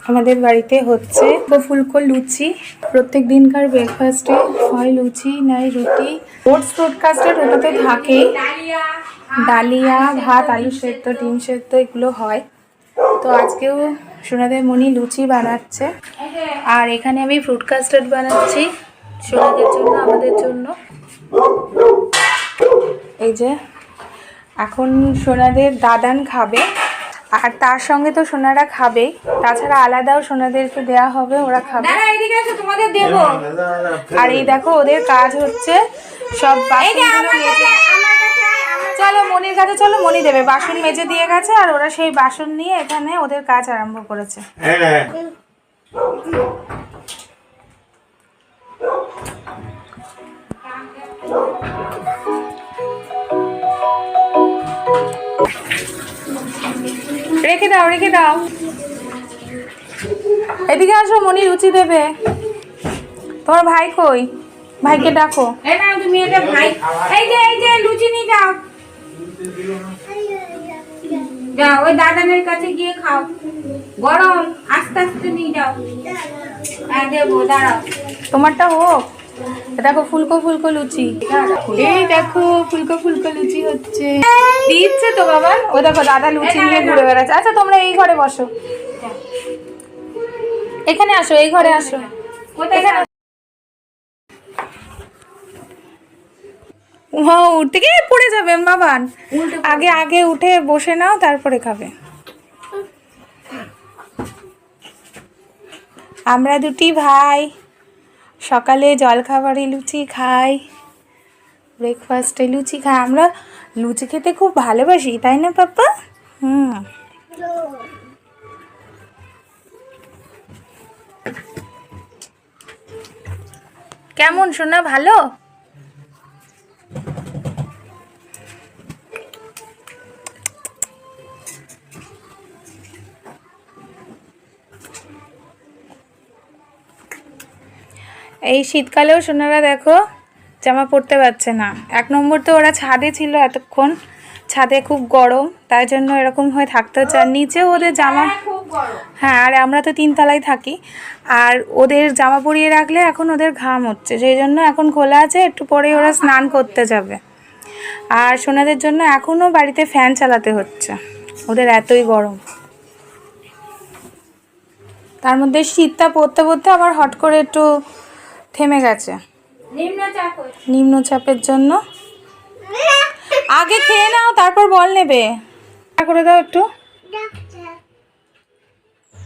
আমাদের বাড়িতে হচ্ছে ফুলকো লুচি। প্রত্যেক দিনকার ব্রেকফাস্টে হয় লুচি নয় রুটি। ওটস ব্রডকাস্টের ওটাতে থাকে ডালিয়া, ভাত, আলু সেদ্ধ, ডিম সেদ্ধ এগুলো হয়। তো আজকেও সোনাদের মনি লুচি বানাচ্ছে। আর এখানে আমি ফ্রুট কাস্টার্ড বানাচ্ছি সোনাদের জন্য, আমাদের জন্য। এই যে এখন সোনাদের দাদান খাবে, আর তার সঙ্গে তো সোনারা খাবেই, তাছাড়া আলাদাও সোনাদেরকে দেওয়া হবে, ওরা খাবে। তোমাদের দেবো। আর এই দেখো ওদের কাজ হচ্ছে সব বাসনগুলো মেজে। চলো মনির কাছে চলো, মনি দেবে। বাসন মেজে দিয়ে গেছে আর ওরা সেই বাসন নিয়ে এখানে ওদের কাজ আরম্ভ করেছে। রেখে দাও, রেখে দাও। এদিকে আসো, মনি লুচি দেবে। তোমার ভাই কই? ভাইকে ডাকো। তুমি এটা ভাই, এই যে লুচি নিয়ে যাও, যাও ওই দাদানের কাছে গিয়ে খাও। গরম, আস্তে আস্তে নিয়ে যাও। হ্যাঁ দেবো, দাঁড়াও। তোমারটা হোক। দেখো ফুলকো ফুলকো লুচি। এই দেখো ফুলকো ফুলকো লুচি হচ্ছে। দিচ্ছে তো বাবা। ও দেখো দাদা লুচি নিয়ে ঘুরে বেড়াচ্ছে। আচ্ছা তোমরা এই ঘরে বসো, এখানে আসো, এই ঘরে আসো। এখানে উঠতে গিয়ে পড়ে যাবে বাবান। আগে আগে উঠে বসে নাও, তারপরে খাবে। আমরা দুটি ভাই সকালে জলখাবারে লুচি খাই, ব্রেকফাস্টে লুচি খাই। আমরা লুচি খেতে খুব ভালোবাসি, তাই না পাপ্পা? কেমন শোনা? ভালো? এই শীতকালেও সোনারা দেখো জামা পরতে পারছে না। এক নম্বর তো ওরা ছাদে ছিল এতক্ষণ, ছাদে খুব গরম, তাই জন্য এরকম হয়ে থাকতে হচ্ছে। আর নিচেও ওদের জামা, হ্যাঁ, আর আমরা তো 3 তলায় থাকি, আর ওদের জামা পরিয়ে রাখলে এখন ওদের ঘাম হচ্ছে, সেই জন্য এখন খোলা আছে। একটু পরে ওরা স্নান করতে যাবে। আর সোনাদের জন্য এখনও বাড়িতে ফ্যান চালাতে হচ্ছে, ওদের এতই গরম। তার মধ্যে শীতটা পড়তে পড়তে আবার হট করে একটু থেমে গেছে নিম্নচাপের জন্য। আগে খেয়ে নাও, তারপর বল নেবে। করে দাও একটু।